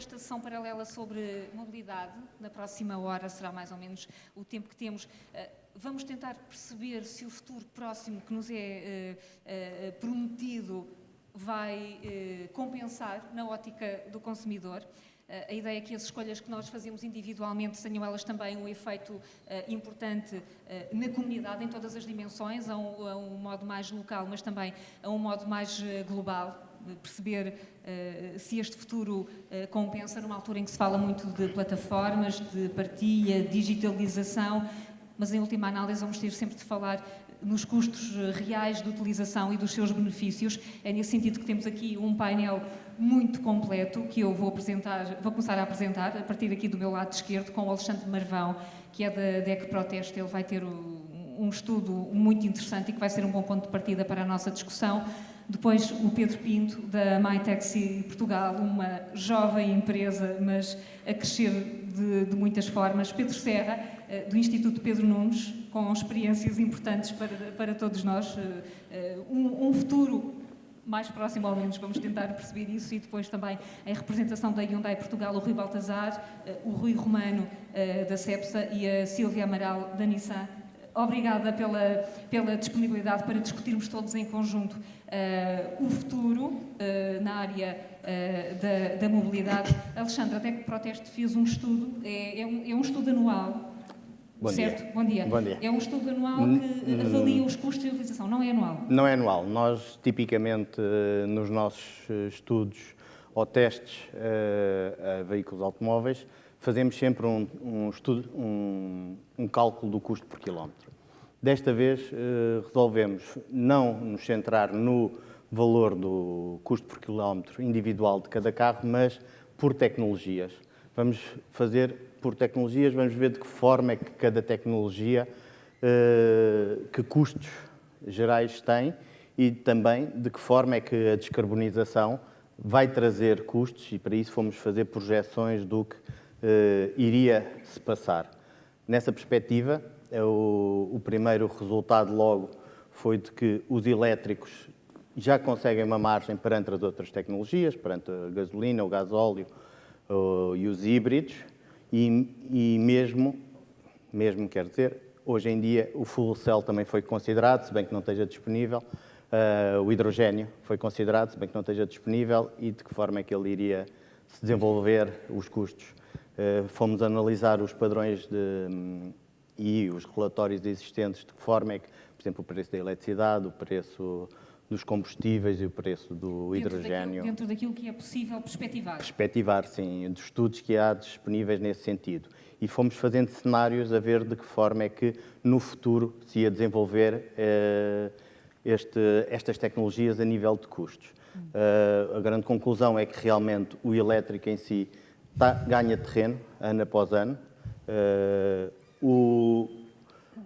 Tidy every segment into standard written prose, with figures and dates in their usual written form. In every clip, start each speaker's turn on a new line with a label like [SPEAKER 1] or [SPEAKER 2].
[SPEAKER 1] esta sessão paralela sobre mobilidade. Na próxima hora será mais ou menos o tempo que temos. Vamos tentar perceber se o futuro próximo que nos é prometido vai compensar na ótica do consumidor. A ideia é que as escolhas que nós fazemos individualmente tenham elas também um efeito importante na comunidade, em todas as dimensões, a um modo mais local, mas também a um modo mais global. Perceber se este futuro compensa numa altura em que se fala muito de plataformas, de partilha, digitalização, mas em última análise vamos ter sempre de falar nos custos reais de utilização e dos seus benefícios. É nesse sentido que temos aqui um painel muito completo que eu vou começar a apresentar a partir aqui do meu lado esquerdo com o Alexandre Marvão, que é da DEC Proteste. Ele vai ter um estudo muito interessante e que vai ser um bom ponto de partida para a nossa discussão. Depois o Pedro Pinto, da MyTaxi Portugal, uma jovem empresa, mas a crescer de muitas formas. Pedro Serra, do Instituto Pedro Nunes, com experiências importantes para todos nós. Um futuro mais próximo, ao menos, vamos tentar perceber isso. E depois também em representação da Hyundai Portugal, o Rui Baltazar, o Rui Romano, da Cepsa, e a Sílvia Amaral, da Nissan. Obrigada pela disponibilidade para discutirmos todos em conjunto o futuro na área da mobilidade. Alexandre, até que Proteste fez um estudo, é um estudo anual,
[SPEAKER 2] Bom
[SPEAKER 1] certo?
[SPEAKER 2] dia.
[SPEAKER 1] Bom dia.
[SPEAKER 2] Bom dia.
[SPEAKER 1] É um estudo anual que avalia os custos de utilização, não é anual?
[SPEAKER 2] Não é anual. Nós, tipicamente, nos nossos estudos ou testes a veículos automóveis, fazemos sempre um cálculo do custo por quilómetro. Desta vez, resolvemos não nos centrar no valor do custo por quilómetro individual de cada carro, mas por tecnologias. Vamos fazer por tecnologias, vamos ver de que forma é que cada tecnologia, que custos gerais tem e também de que forma é que a descarbonização vai trazer custos, e para isso fomos fazer projeções do que iria se passar. Nessa perspectiva, o primeiro resultado logo foi de que os elétricos já conseguem uma margem perante as outras tecnologias, perante a gasolina, o gasóleo e os híbridos, e mesmo quer dizer, hoje em dia o fuel cell também foi considerado, se bem que não esteja disponível, o hidrogénio foi considerado, se bem que não esteja disponível, e de que forma é que ele iria se desenvolver os custos. Fomos analisar os padrões e os relatórios existentes, de que forma é que, por exemplo, o preço da eletricidade, o preço dos combustíveis e o preço do hidrogénio.
[SPEAKER 1] Dentro daquilo que é possível perspectivar.
[SPEAKER 2] Perspectivar, sim, dos estudos que há disponíveis nesse sentido. E fomos fazendo cenários a ver de que forma é que, no futuro, se ia desenvolver estas tecnologias a nível de custos. A grande conclusão é que, realmente, o elétrico em si ganha terreno, ano após ano.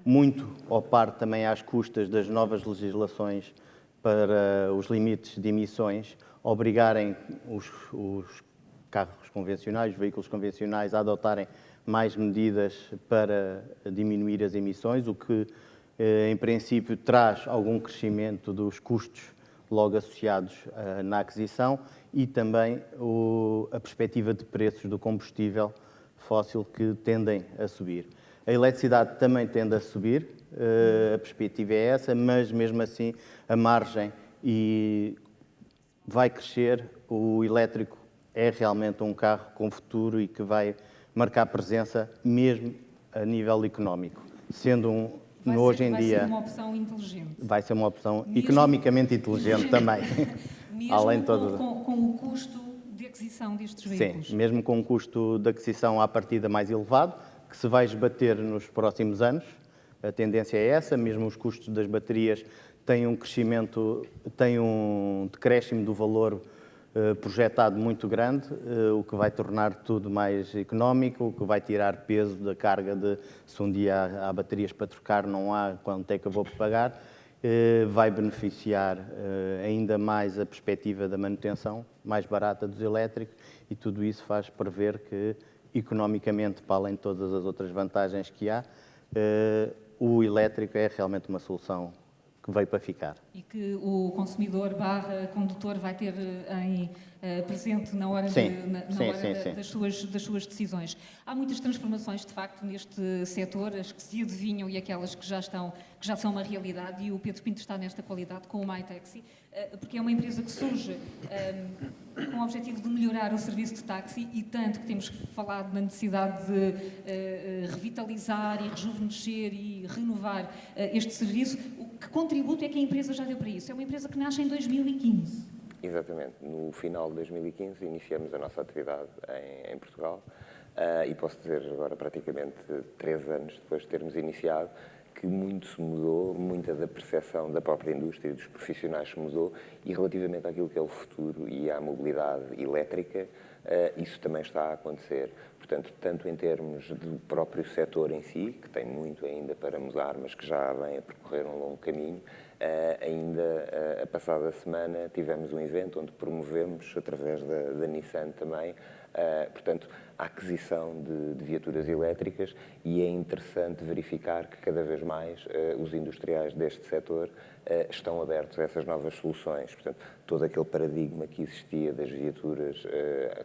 [SPEAKER 2] Muito ao par também às custas das novas legislações para os limites de emissões, obrigarem os carros convencionais, os veículos convencionais, a adotarem mais medidas para diminuir as emissões, o que, em princípio, traz algum crescimento dos custos logo associados na aquisição e também a perspectiva de preços do combustível fóssil que tendem a subir. A eletricidade também tende a subir, a perspectiva é essa, mas mesmo assim a margem vai crescer. O elétrico é realmente um carro com futuro e que vai marcar presença mesmo a nível económico, sendo hoje em dia...
[SPEAKER 1] Vai ser uma opção inteligente.
[SPEAKER 2] Vai ser uma opção economicamente inteligente também.
[SPEAKER 1] Mesmo
[SPEAKER 2] além de
[SPEAKER 1] com o custo de aquisição destes veículos.
[SPEAKER 2] Sim, mesmo com um custo de aquisição à partida mais elevado, que se vai esbater nos próximos anos. A tendência é essa, mesmo os custos das baterias têm um crescimento, têm um decréscimo do valor projetado muito grande, o que vai tornar tudo mais económico, o que vai tirar peso da carga de se um dia há baterias para trocar, não há, quanto é que eu vou pagar, vai beneficiar ainda mais a perspectiva da manutenção mais barata dos elétricos, e tudo isso faz prever que, economicamente, para além de todas as outras vantagens que há, o elétrico é realmente uma solução que veio para ficar.
[SPEAKER 1] E que o consumidor / condutor vai ter presente na hora,
[SPEAKER 2] Sim.
[SPEAKER 1] das suas decisões. Há muitas transformações, de facto, neste setor, as que se adivinham e aquelas que já são uma realidade, e o Pedro Pinto está nesta qualidade com o MyTaxi, porque é uma empresa que surge com o objetivo de melhorar o serviço de táxi, e tanto que temos falado na necessidade de revitalizar e rejuvenescer e renovar este serviço. Que contributo é que a empresa já deu para isso? É uma empresa que nasce em 2015.
[SPEAKER 3] Exatamente. No final de 2015 iniciamos a nossa atividade em Portugal e posso dizer agora, praticamente 3 anos depois de termos iniciado, que muito se mudou, muita da percepção da própria indústria e dos profissionais se mudou, e relativamente àquilo que é o futuro e à mobilidade elétrica, isso também está a acontecer. Portanto, tanto em termos do próprio setor em si, que tem muito ainda para mudar, mas que já vem a percorrer um longo caminho, ainda a passada semana tivemos um evento onde promovemos, através da Nissan também, portanto, a aquisição de viaturas elétricas, e é interessante verificar que cada vez mais os industriais deste setor estão abertos a essas novas soluções. Portanto, todo aquele paradigma que existia das viaturas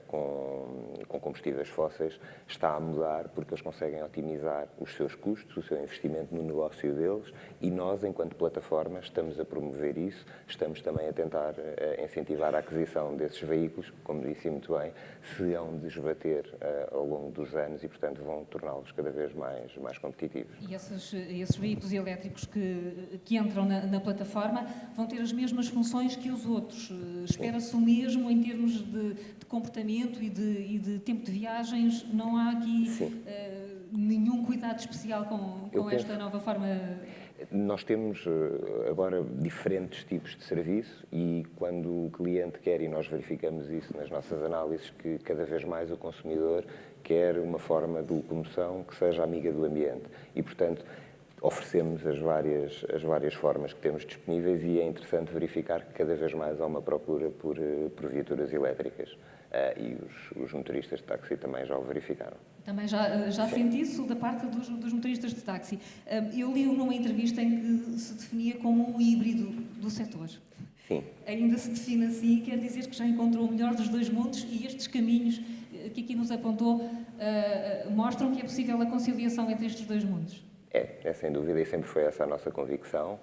[SPEAKER 3] com combustíveis fósseis está a mudar, porque eles conseguem otimizar os seus custos, o seu investimento no negócio deles, e nós, enquanto plataforma, estamos a promover isso, estamos também a tentar incentivar a aquisição desses veículos, que, como disse muito bem, se hão de esbater ao longo dos anos e, portanto, vão torná-los cada vez mais competitivos.
[SPEAKER 1] E esses veículos elétricos que entram na plataforma vão ter as mesmas funções que os outros? Espera-se o mesmo em termos de comportamento e de tempo de viagens? Não há aqui nenhum cuidado especial com esta nova forma?
[SPEAKER 3] Nós temos agora diferentes tipos de serviço, e quando o cliente quer, e nós verificamos isso nas nossas análises, que cada vez mais o consumidor quer uma forma de locomoção que seja amiga do ambiente, e, portanto, oferecemos as várias formas que temos disponíveis, e é interessante verificar que cada vez mais há uma procura por viaturas elétricas, e os motoristas de táxi também já o verificaram.
[SPEAKER 1] Também já senti isso da parte dos motoristas de táxi. Eu li numa entrevista em que se definia como um híbrido do setor.
[SPEAKER 3] Sim.
[SPEAKER 1] Ainda se define assim, quer dizer que já encontrou o melhor dos dois mundos, e estes caminhos que aqui nos apontou mostram que é possível a conciliação entre estes dois mundos.
[SPEAKER 3] É sem dúvida, e sempre foi essa a nossa convicção.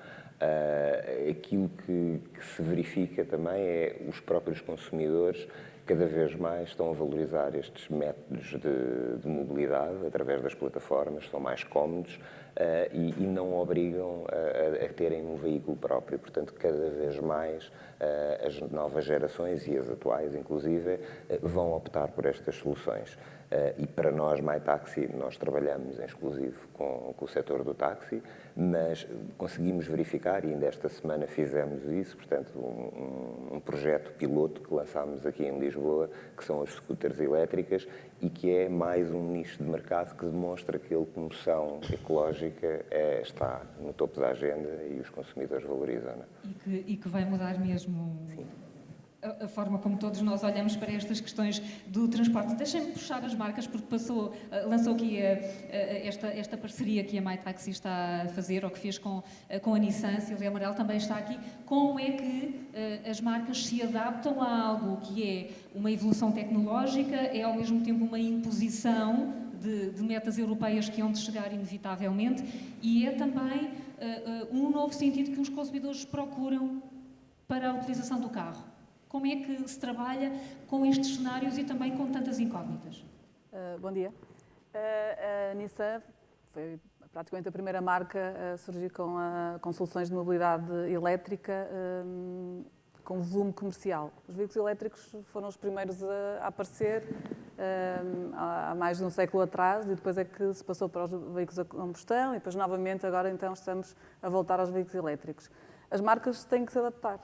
[SPEAKER 3] Aquilo que se verifica também é os próprios consumidores cada vez mais estão a valorizar estes métodos de mobilidade através das plataformas, são mais cómodos e não obrigam a terem um veículo próprio. Portanto, cada vez mais as novas gerações, e as atuais inclusive, vão optar por estas soluções. E para nós, MyTaxi, nós trabalhamos em exclusivo com o setor do táxi, mas conseguimos verificar, e ainda esta semana fizemos isso, portanto, um projeto piloto que lançámos aqui em Lisboa, que são as scooters elétricas, e que é mais um nicho de mercado que demonstra que a locomoção ecológica está no topo da agenda e os consumidores valorizam.
[SPEAKER 1] E que vai mudar mesmo... Sim. A forma como todos nós olhamos para estas questões do transporte. Deixem-me puxar as marcas, porque lançou aqui esta parceria que a MyTaxi está a fazer, ou que fez com a Nissan. Silvia Amaral também está aqui. Como é que as marcas se adaptam a algo que é uma evolução tecnológica, é ao mesmo tempo uma imposição de metas europeias que hão de chegar inevitavelmente, e é também um novo sentido que os consumidores procuram para a utilização do carro? Como é que se trabalha com estes cenários e também com tantas incógnitas?
[SPEAKER 4] Bom dia. A Nissan foi praticamente a primeira marca a surgir com soluções de mobilidade elétrica com volume comercial. Os veículos elétricos foram os primeiros a aparecer há mais de um século atrás, e depois é que se passou para os veículos a combustão, e depois novamente agora então estamos a voltar aos veículos elétricos. As marcas têm que se adaptar,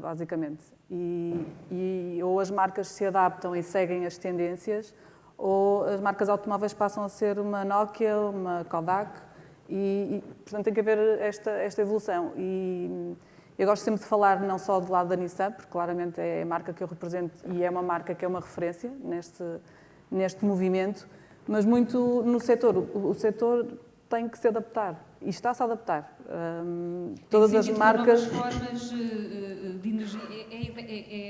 [SPEAKER 4] basicamente, e ou as marcas se adaptam e seguem as tendências, ou as marcas automóveis passam a ser uma Nokia, uma Kodak, e portanto tem que haver esta evolução. E eu gosto sempre de falar não só do lado da Nissan, porque claramente é a marca que eu represento e é uma marca que é uma referência neste movimento, mas muito no setor. O setor tem que se adaptar. e está-se a adaptar. Todas as marcas...
[SPEAKER 1] Novas formas de energia.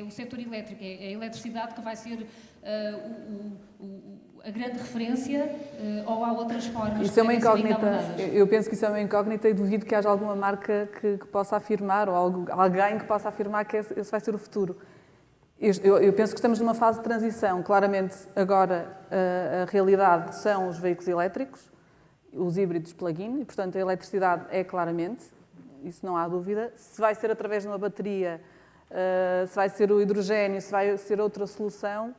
[SPEAKER 1] É o setor elétrico, é a eletricidade que vai ser a grande referência, ou há outras formas?
[SPEAKER 4] Isso é uma
[SPEAKER 1] que devem ser
[SPEAKER 4] incógnita.
[SPEAKER 1] encaudadas?
[SPEAKER 4] Eu penso que isso é uma incógnita e duvido que haja alguma marca que possa afirmar, ou alguém que possa afirmar que esse vai ser o futuro. Eu penso que estamos numa fase de transição. Claramente, agora, a realidade são os veículos elétricos, os híbridos plug-in, e, portanto, a eletricidade é claramente, isso não há dúvida. Se vai ser através de uma bateria, se vai ser o hidrogénio, se vai ser outra solução,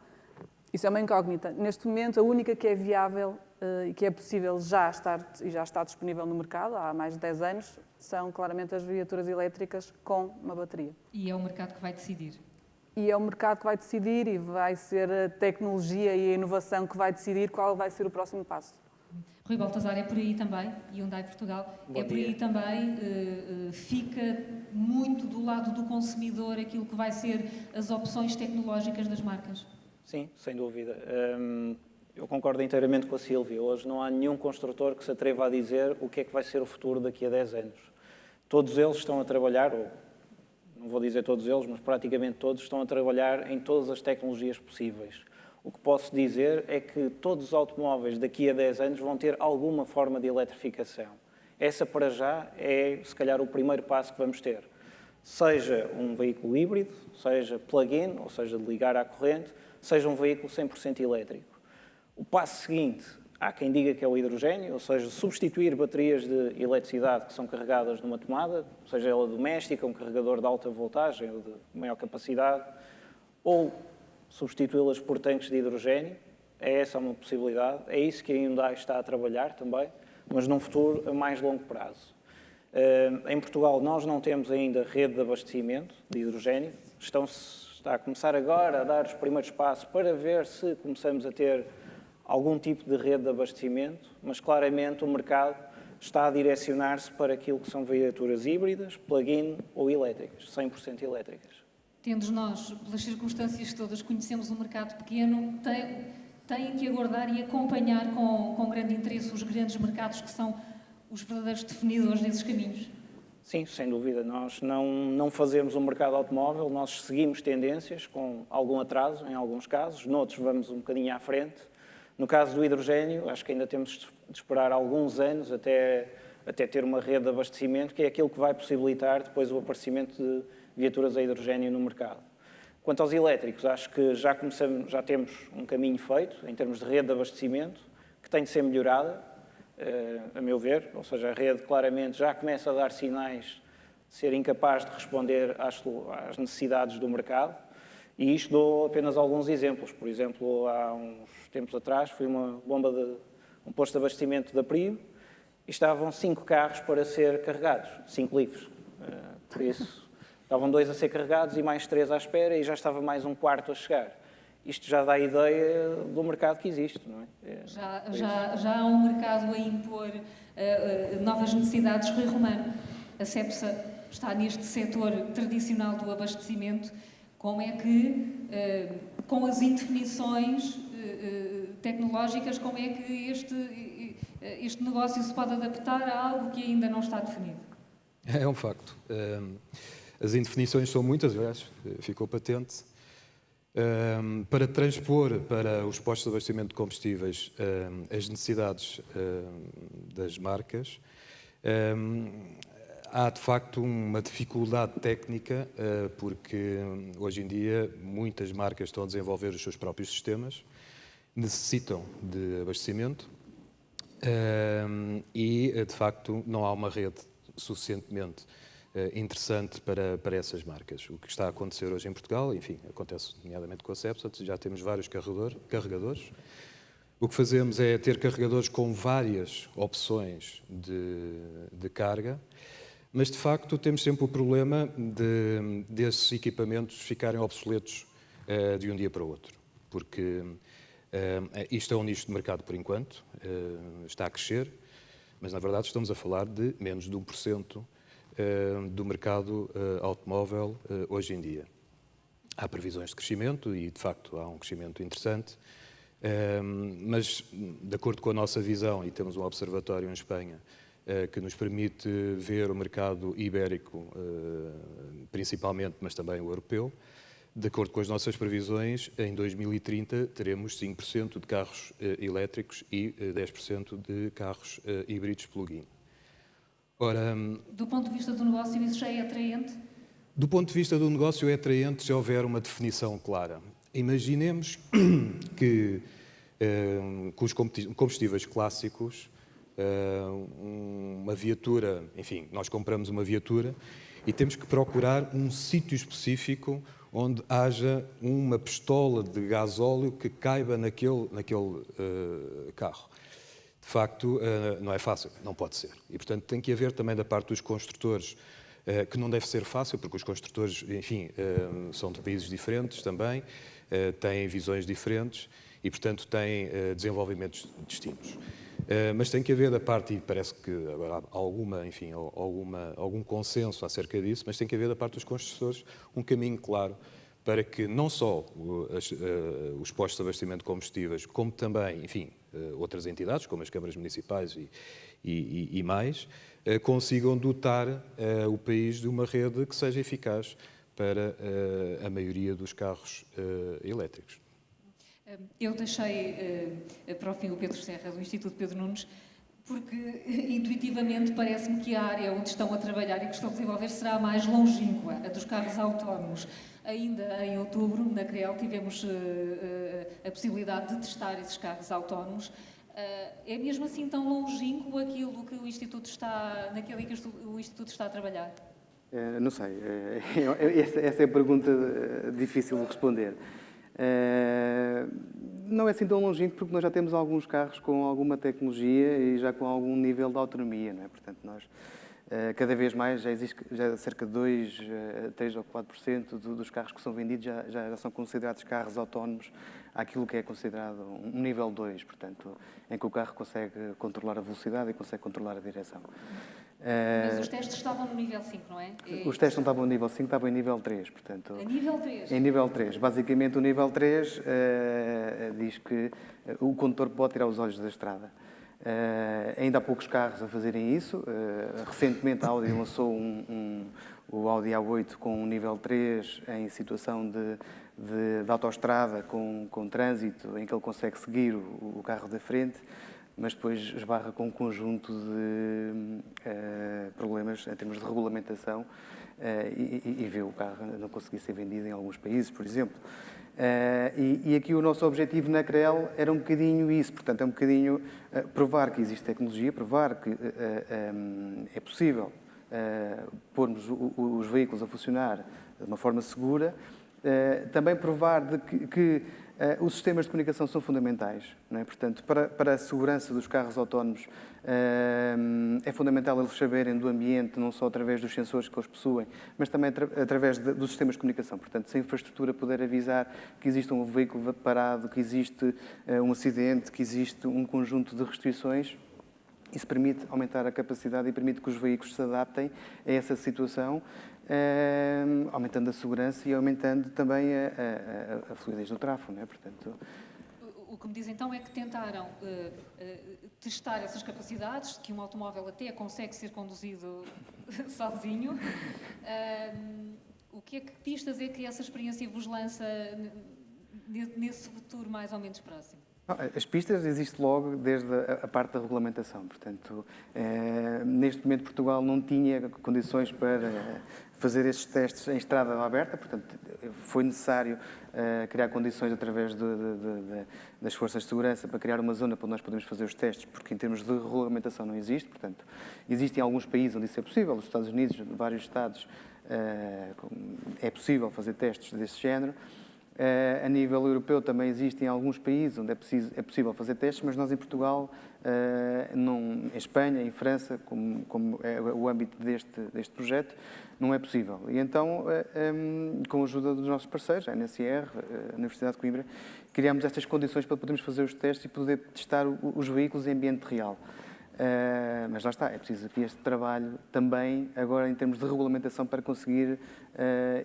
[SPEAKER 4] isso é uma incógnita. Neste momento, a única que é viável e que é possível já está disponível no mercado há mais de 10 anos, são claramente as viaturas elétricas com uma bateria.
[SPEAKER 1] E é o mercado que vai decidir?
[SPEAKER 4] E é o mercado que vai decidir e vai ser a tecnologia e a inovação que vai decidir qual vai ser o próximo passo.
[SPEAKER 1] Rui Baltazar, é por aí também, Hyundai Portugal,
[SPEAKER 5] Bom
[SPEAKER 1] é por
[SPEAKER 5] dia.
[SPEAKER 1] aí também, fica muito do lado do consumidor aquilo que vai ser as opções tecnológicas das marcas?
[SPEAKER 5] Sim, sem dúvida. Eu concordo inteiramente com a Sílvia. Hoje não há nenhum construtor que se atreva a dizer o que é que vai ser o futuro daqui a 10 anos. Todos eles estão a trabalhar, ou não vou dizer todos eles, mas praticamente todos estão a trabalhar em todas as tecnologias possíveis. O que posso dizer é que todos os automóveis daqui a 10 anos vão ter alguma forma de eletrificação. Essa, para já, é, se calhar, o primeiro passo que vamos ter. Seja um veículo híbrido, seja plug-in, ou seja, de ligar à corrente, seja um veículo 100% elétrico. O passo seguinte, há quem diga que é o hidrogénio, ou seja, substituir baterias de eletricidade que são carregadas numa tomada, seja ela doméstica, um carregador de alta voltagem ou de maior capacidade, ou substituí-las por tanques de hidrogénio. Essa uma possibilidade. É isso que a Hyundai está a trabalhar também, mas num futuro a mais longo prazo. Em Portugal nós não temos ainda rede de abastecimento de hidrogénio. Está a começar agora a dar os primeiros passos para ver se começamos a ter algum tipo de rede de abastecimento, mas claramente o mercado está a direcionar-se para aquilo que são viaturas híbridas, plug-in ou elétricas, 100% elétricas.
[SPEAKER 1] Tendes nós, pelas circunstâncias todas, conhecemos um mercado pequeno, têm que aguardar e acompanhar com grande interesse os grandes mercados que são os verdadeiros definidores desses caminhos?
[SPEAKER 5] Sim, sem dúvida. Nós não fazemos um mercado automóvel, nós seguimos tendências com algum atraso, em alguns casos, noutros vamos um bocadinho à frente. No caso do hidrogénio, acho que ainda temos de esperar alguns anos até ter uma rede de abastecimento, que é aquilo que vai possibilitar depois o aparecimento de viaturas a hidrogénio no mercado. Quanto aos elétricos, acho que já temos um caminho feito em termos de rede de abastecimento, que tem de ser melhorada, a meu ver, ou seja, a rede claramente já começa a dar sinais de ser incapaz de responder às necessidades do mercado, e isto dou apenas alguns exemplos. Por exemplo, há uns tempos atrás fui um posto de abastecimento da Prio e estavam 5 carros para ser carregados, 5 livres. Por isso, estavam 2 a ser carregados e mais 3 à espera e já estava mais um quarto a chegar. Isto já dá a ideia do mercado que existe, não é?
[SPEAKER 1] Já há um mercado a impor novas necessidades. Rui Romano, a Cepsa está neste setor tradicional do abastecimento. Como é que, com as indefinições tecnológicas, como é que este negócio se pode adaptar a algo que ainda não está definido?
[SPEAKER 6] É um facto. As indefinições são muitas, aliás, ficou patente. Para transpor para os postos de abastecimento de combustíveis as necessidades das marcas, há de facto uma dificuldade técnica, porque hoje em dia muitas marcas estão a desenvolver os seus próprios sistemas, necessitam de abastecimento e de facto não há uma rede suficientemente interessante para essas marcas. O que está a acontecer hoje em Portugal, enfim, acontece nomeadamente com a Cepsa, já temos vários carregadores. O que fazemos é ter carregadores com várias opções de carga, mas de facto temos sempre o problema desses equipamentos ficarem obsoletos de um dia para o outro, porque isto é um nicho de mercado por enquanto, está a crescer, mas na verdade estamos a falar de menos de 1% do mercado automóvel hoje em dia. Há previsões de crescimento e, de facto, há um crescimento interessante, mas, de acordo com a nossa visão, e temos um observatório em Espanha que nos permite ver o mercado ibérico, principalmente, mas também o europeu. De acordo com as nossas previsões, em 2030 teremos 5% de carros elétricos e 10% de carros híbridos plug-in. Ora,
[SPEAKER 1] Do ponto de vista do negócio, isso já é atraente?
[SPEAKER 6] do ponto de vista do negócio, é atraente se houver uma definição clara. Imaginemos que com os combustíveis clássicos, uma viatura, enfim, nós compramos uma viatura e temos que procurar um sítio específico onde haja uma pistola de gasóleo que caiba naquele carro. De facto, não é fácil, não pode ser. E, portanto, tem que haver também da parte dos construtores, que não deve ser fácil, porque os construtores, enfim, são de países diferentes também, têm visões diferentes e, portanto, têm desenvolvimentos distintos. Mas tem que haver da parte, e parece que há algum consenso acerca disso, mas tem que haver da parte dos construtores um caminho claro para que não só os postos de abastecimento de combustíveis, como também, enfim, outras entidades, como as câmaras municipais e mais, consigam dotar o país de uma rede que seja eficaz para a maioria dos carros elétricos.
[SPEAKER 1] Eu deixei para o fim o Pedro Serra, do Instituto Pedro Nunes, porque intuitivamente parece-me que a área onde estão a trabalhar e que estão a desenvolver será a mais longínqua, a dos carros autónomos. Ainda em outubro, na CREL, tivemos a possibilidade de testar esses carros autónomos. É mesmo assim tão longínquo aquilo que o Instituto está, naquilo em que o Instituto está a trabalhar?
[SPEAKER 7] Não sei. Essa é a pergunta difícil de responder. Não é assim tão longínquo porque nós já temos alguns carros com alguma tecnologia e já com algum nível de autonomia, não é? Portanto, nós cada vez mais já cerca de 2, 3 ou 4% dos carros que são vendidos já são considerados carros autónomos àquilo que é considerado um nível 2, portanto, em que o carro consegue controlar a velocidade e consegue controlar a direção.
[SPEAKER 1] Mas os testes estavam no nível 5, não é?
[SPEAKER 7] Os testes não estavam no nível 5, estavam em nível 3, portanto...
[SPEAKER 1] A nível 3?
[SPEAKER 7] Em nível 3. Basicamente, o nível 3 diz que o condutor pode tirar os olhos da estrada. Ainda há poucos carros a fazerem isso. Recentemente, a Audi lançou o Audi A8 com um nível 3 em situação de autoestrada, com trânsito, em que ele consegue seguir o carro da frente, mas depois esbarra com um conjunto de problemas em termos de regulamentação e vê o carro não conseguir ser vendido em alguns países, por exemplo. E aqui o nosso objetivo na CREL era um bocadinho isso, portanto, é um bocadinho provar que existe tecnologia, provar que é possível pormos os veículos a funcionar de uma forma segura, também provar que os sistemas de comunicação são fundamentais, não é? Portanto, para a segurança dos carros autónomos é fundamental eles saberem do ambiente, não só através dos sensores que eles possuem, mas também através dos sistemas de comunicação. Portanto, se a infraestrutura puder avisar que existe um veículo parado, que existe um acidente, que existe um conjunto de restrições, isso permite aumentar a capacidade e permite que os veículos se adaptem a essa situação, aumentando a segurança e aumentando também a fluidez do tráfego, não é? Portanto,
[SPEAKER 1] o que me diz então é que tentaram testar essas capacidades, que um automóvel até consegue ser conduzido sozinho. Que pistas é que essa experiência vos lança nesse futuro mais ou menos próximo?
[SPEAKER 7] As pistas existem logo desde a parte da regulamentação. Portanto, neste momento Portugal não tinha condições para fazer estes testes em estrada aberta, portanto, foi necessário criar condições através das forças de segurança para criar uma zona para nós podermos fazer os testes, porque em termos de regulamentação não existe. Portanto, existem alguns países onde isso é possível, os Estados Unidos, vários estados, é possível fazer testes desse género. A nível europeu também existem alguns países onde é possível fazer testes, mas nós em Portugal, em Espanha, em França, como é o âmbito deste projeto, não é possível. E então, com a ajuda dos nossos parceiros, a NSR, a Universidade de Coimbra, criámos estas condições para podermos fazer os testes e poder testar os veículos em ambiente real. Mas lá está, é preciso aqui este trabalho também, agora em termos de regulamentação, para conseguir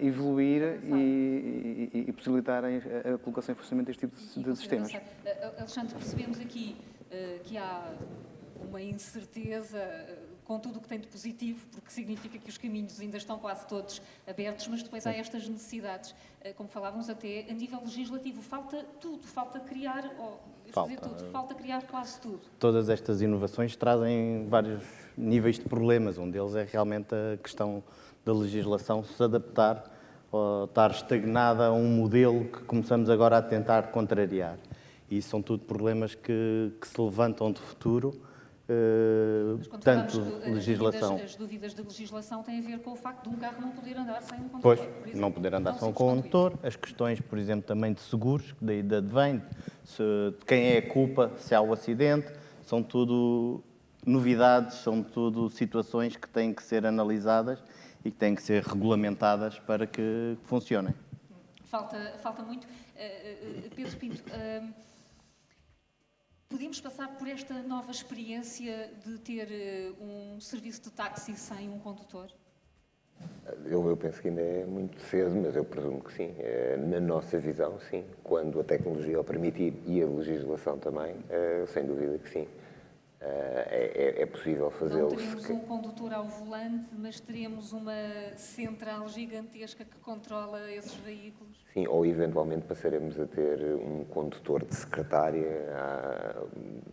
[SPEAKER 7] evoluir e possibilitar a colocação em funcionamento deste tipo de sistemas.
[SPEAKER 1] Alexandre, percebemos aqui que há uma incerteza com tudo o que tem de positivo, porque significa que os caminhos ainda estão quase todos abertos, mas depois há estas necessidades, como falávamos até a nível legislativo, falta tudo, falta criar, falta criar quase tudo.
[SPEAKER 2] Todas estas inovações trazem vários níveis de problemas. Um deles é realmente a questão da legislação se adaptar ou estar estagnada a um modelo que começamos agora a tentar contrariar. E isso são tudo problemas que se levantam de futuro, tanto legislação.
[SPEAKER 1] As dúvidas de legislação têm a ver com o facto de um carro não poder andar sem um condutor.
[SPEAKER 2] Pois,
[SPEAKER 1] por exemplo.
[SPEAKER 2] não poder andar
[SPEAKER 1] Tão
[SPEAKER 2] sem um
[SPEAKER 1] simples quanto
[SPEAKER 2] condutor, as questões, por exemplo, também de seguros, que daí advém, de quem é a culpa, se há o acidente, são tudo novidades, são tudo situações que têm que ser analisadas e que têm que ser regulamentadas para que funcionem.
[SPEAKER 1] Falta muito. Pedro Pinto, podíamos passar por esta nova experiência de ter um serviço de táxi sem um condutor?
[SPEAKER 3] Eu penso que ainda é muito cedo, mas eu presumo que sim. Na nossa visão, sim. Quando a tecnologia o permitir e a legislação também, sem dúvida que sim. É possível fazê-lo.
[SPEAKER 1] Não teremos um condutor ao volante, mas teremos uma central gigantesca que controla esses veículos?
[SPEAKER 3] Sim, ou eventualmente passaremos a ter um condutor de secretária,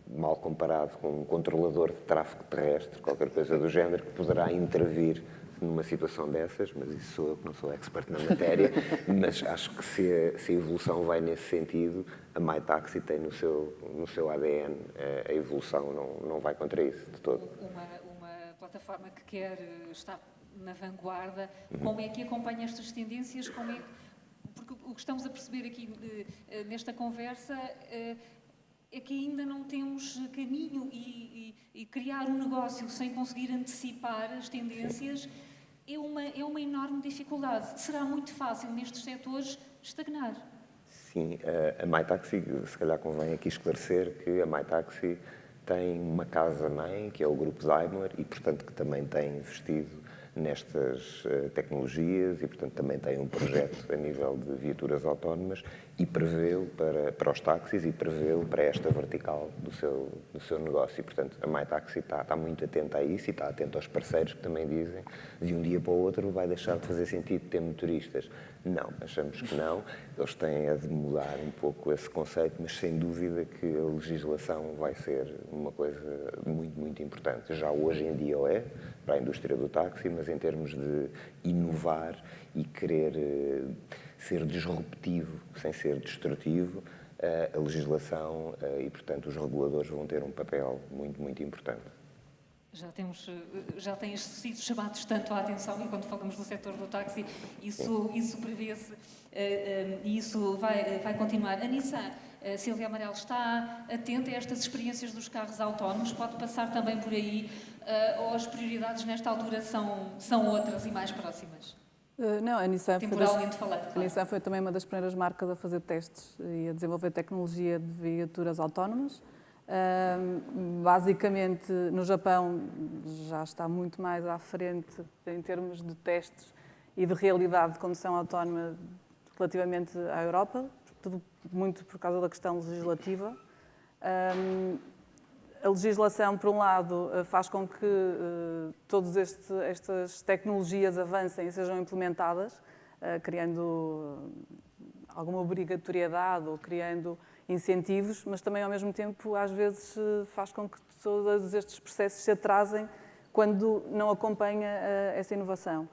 [SPEAKER 3] mal comparado com um controlador de tráfego terrestre, qualquer coisa do género, que poderá intervir numa situação dessas, mas isso sou eu que não sou expert na matéria, mas acho que se a evolução vai nesse sentido, a MyTaxi tem no seu ADN, a evolução não vai contra isso de todo.
[SPEAKER 1] Uma plataforma que quer estar na vanguarda, como é que acompanha estas tendências? Porque o que estamos a perceber aqui nesta conversa é que ainda não temos caminho e criar um negócio sem conseguir antecipar as tendências é uma enorme dificuldade. Será muito fácil nestes setores estagnar?
[SPEAKER 3] Sim, a MyTaxi, se calhar convém aqui esclarecer que a MyTaxi tem uma casa-mãe, que é o Grupo Daimler, e portanto que também tem investido nestas tecnologias e, portanto, também tem um projeto a nível de viaturas autónomas e prevê-o para os táxis e prevê-o para esta vertical do seu negócio. E, portanto, a MyTaxi está muito atenta a isso e está atenta aos parceiros que também dizem de um dia para o outro vai deixar de fazer sentido ter motoristas. Não, achamos que não. Eles têm a de mudar um pouco esse conceito, mas sem dúvida que a legislação vai ser uma coisa muito, muito importante. Já hoje em dia o é, para a indústria do táxi, mas em termos de inovar e querer ser disruptivo sem ser destrutivo, a legislação e, portanto, os reguladores vão ter um papel muito, muito importante.
[SPEAKER 1] Já têm sido chamados tanto a atenção e quando falamos do setor do táxi, isso prevê-se e isso vai continuar. A Nissan, Silvia Amarelo, está atenta a estas experiências dos carros autónomos? Pode passar também por aí ou as prioridades nesta altura são outras e mais próximas?
[SPEAKER 4] Não, a Nissan
[SPEAKER 1] temporalmente falando, claro.
[SPEAKER 4] A Nissan foi também uma das primeiras marcas a fazer testes e a desenvolver tecnologia de viaturas autónomas. Basicamente, no Japão já está muito mais à frente em termos de testes e de realidade de condução autónoma relativamente à Europa, tudo muito por causa da questão legislativa. A legislação, por um lado, faz com que todas estas tecnologias avancem e sejam implementadas, criando alguma obrigatoriedade ou criando incentivos, mas também, ao mesmo tempo, às vezes faz com que todos estes processos se atrasem quando não acompanha essa inovação.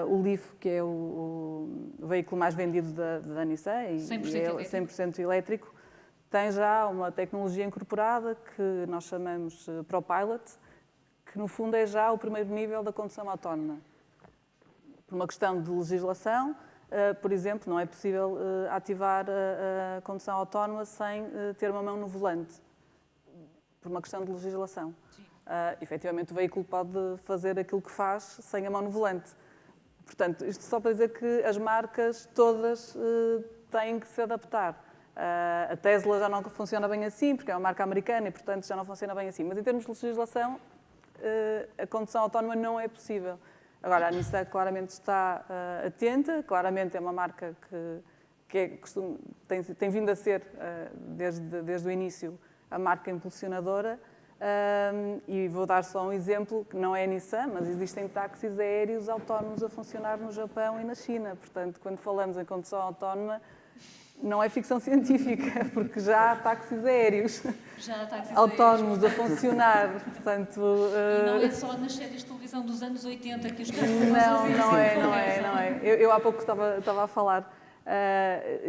[SPEAKER 4] O Leaf, que é o veículo mais vendido da Nissan, e 100% elétrico, tem já uma tecnologia incorporada que nós chamamos ProPilot, que no fundo é já o primeiro nível da condução autónoma. Por uma questão de legislação, por exemplo, não é possível ativar a condução autónoma sem ter uma mão no volante, por uma questão de legislação. Efetivamente, o veículo pode fazer aquilo que faz sem a mão no volante. Portanto, isto só para dizer que as marcas todas têm que se adaptar. A Tesla já não funciona bem assim, porque é uma marca americana e, portanto, já não funciona bem assim. Mas, em termos de legislação, a condução autónoma não é possível. Agora, a Nissan claramente está atenta, claramente é uma marca que tem vindo a ser, desde o início, a marca impulsionadora. E vou dar só um exemplo, que não é a Nissan, mas existem táxis aéreos autónomos a funcionar no Japão e na China. Portanto, quando falamos em condução autónoma, não é ficção científica, porque já há táxis aéreos
[SPEAKER 1] Já há táxis
[SPEAKER 4] autónomos a
[SPEAKER 1] aéreos,
[SPEAKER 4] funcionar. Portanto,
[SPEAKER 1] e não é só nas séries de televisão dos anos 80 que os carros
[SPEAKER 4] não é. Eu há pouco estava a falar.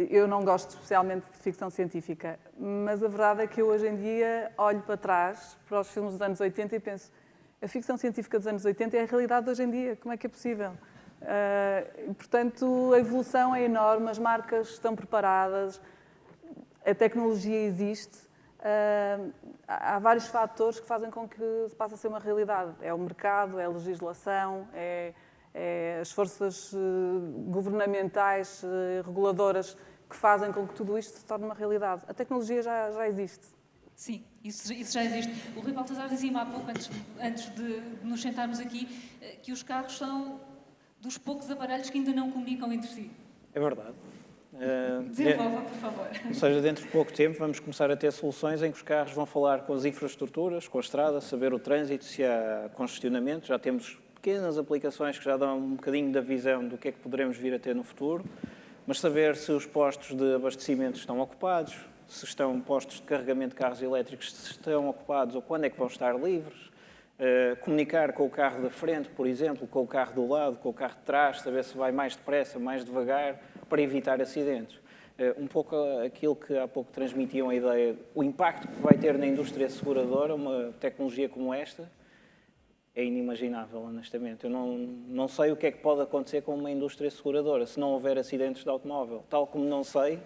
[SPEAKER 4] Eu não gosto especialmente de ficção científica, mas a verdade é que eu hoje em dia olho para trás, para os filmes dos anos 80 e penso, a ficção científica dos anos 80 é a realidade de hoje em dia, como é que é possível? Portanto, a evolução é enorme, as marcas estão preparadas, a tecnologia existe, há vários fatores que fazem com que se passe a ser uma realidade. É o mercado, é a legislação, é as forças governamentais, reguladoras, que fazem com que tudo isto se torne uma realidade. A tecnologia já existe.
[SPEAKER 1] Sim, isso já existe. O Rui Baltazar dizia-me há pouco, antes de nos sentarmos aqui, que os carros são dos poucos aparelhos que ainda não comunicam entre si.
[SPEAKER 5] É verdade.
[SPEAKER 1] Desenvolva, por favor.
[SPEAKER 5] Ou seja, dentro de pouco tempo vamos começar a ter soluções em que os carros vão falar com as infraestruturas, com a estrada, saber o trânsito, se há congestionamento. Já temos pequenas aplicações que já dão um bocadinho da visão do que é que poderemos vir a ter no futuro, mas saber se os postos de abastecimento estão ocupados, se estão postos de carregamento de carros elétricos, se estão ocupados ou quando é que vão estar livres, comunicar com o carro da frente, por exemplo, com o carro do lado, com o carro de trás, saber se vai mais depressa, mais devagar, para evitar acidentes. Um pouco aquilo que há pouco transmitiam a ideia, o impacto que vai ter na indústria asseguradora, uma tecnologia como esta, é inimaginável, honestamente. Eu não sei o que é que pode acontecer com uma indústria seguradora se não houver acidentes de automóvel. Tal como não sei